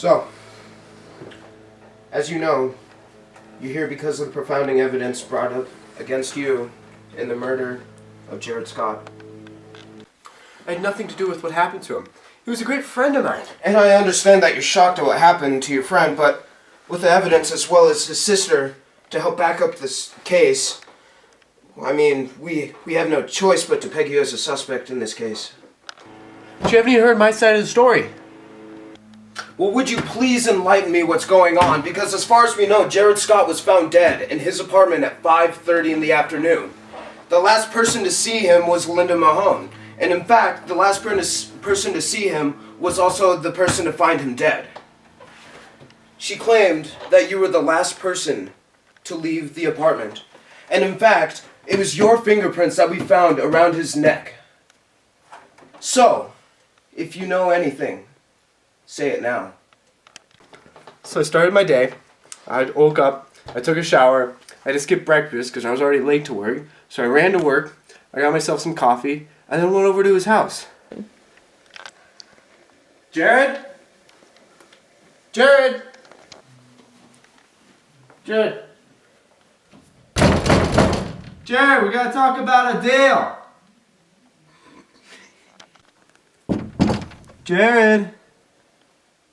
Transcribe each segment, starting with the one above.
So, as you know, you're here because of the profounding evidence brought up against you in the murder of Jared Scott. I had nothing to do with what happened to him. He was a great friend of mine. And I understand that you're shocked at what happened to your friend, but with the evidence as well as his sister to help back up this case, I mean, we have no choice but to peg you as a suspect in this case. But you haven't even heard my side of the story. Well, would you please enlighten me what's going on? Because as far as we know, Jared Scott was found dead in his apartment at 5:30 in the afternoon. The last person to see him was Linda Mahone. And in fact, the last person to see him was also the person to find him dead. She claimed that you were the last person to leave the apartment. And in fact, it was your fingerprints that we found around his neck. So, if you know anything, say it now. So I started my day. I woke up, I took a shower, I had to skip breakfast because I was already late to work. So I ran to work, I got myself some coffee, and then went over to his house. Jared? Jared? Jared? Jared, we gotta talk about a deal. Jared?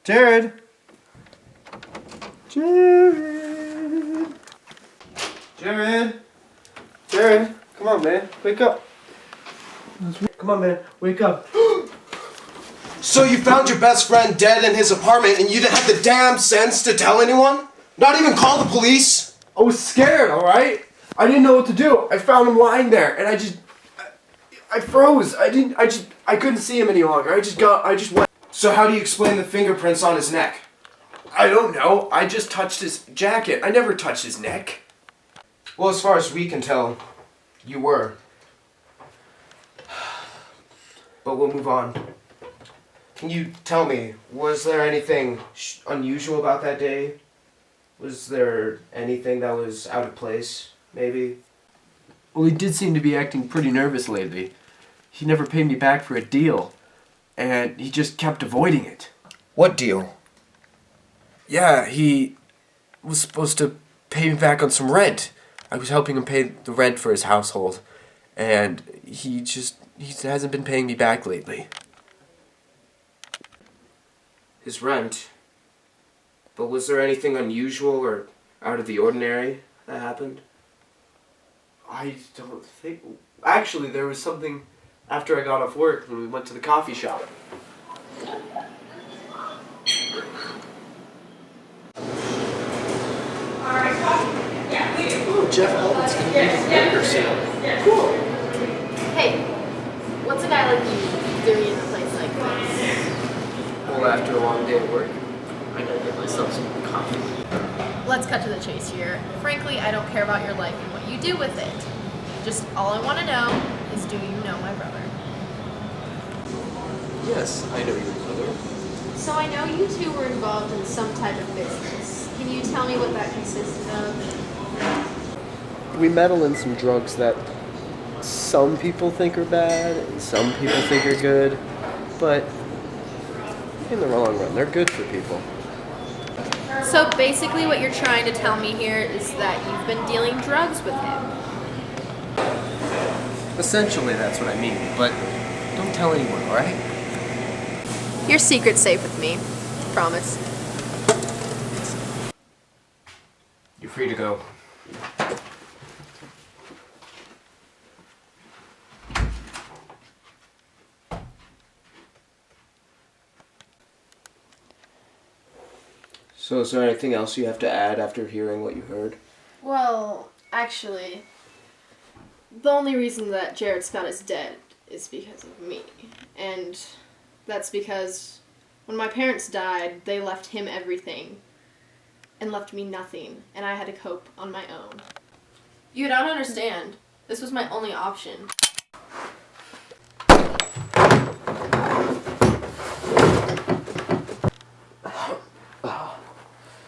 Jared? Jared? Jared? Jared? Come on, man. Wake up. Come on, man. Wake up. So you found your best friend dead in his apartment and you didn't have the damn sense to tell anyone? Not even call the police? I was scared, alright? I didn't know what to do. I found him lying there and I froze. I couldn't see him any longer. I just went. So how do you explain the fingerprints on his neck? I don't know. I just touched his jacket. I never touched his neck. Well, as far as we can tell, you were. But we'll move on. Can you tell me, was there anything unusual about that day? Was there anything that was out of place, maybe? Well, he did seem to be acting pretty nervous lately. He never paid me back for a deal, and he just kept avoiding it. What deal? Yeah, he was supposed to pay me back on some rent. I was helping him pay the rent for his household, and he hasn't been paying me back lately. His rent? But was there anything unusual or out of the ordinary that happened? I don't think... Actually, there was something after I got off work when we went to the coffee shop. Oh, Jeff Alden's going to be the burger sale. Cool. Hey, what's a guy like you doing in a place like this? Well, after a long day at work, I gotta get myself some coffee. Let's cut to the chase here. Frankly, I don't care about your life and what you do with it. Just all I want to know is, do you know my brother? Yes, I know your brother. So I know you two were involved in some type of business. Can you tell me what that consisted of? We meddle in some drugs that some people think are bad and some people think are good, but in the long run, they're good for people. So basically what you're trying to tell me here is that you've been dealing drugs with him. Essentially, that's what I mean, but don't tell anyone, alright? Your secret's safe with me. Promise. You're free to go. So is there anything else you have to add after hearing what you heard? Well, actually, the only reason that Jared Scott is dead is because of me. And that's because when my parents died, they left him everything and left me nothing, and I had to cope on my own. You don't understand. This was my only option.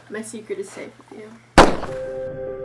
My secret is safe with you.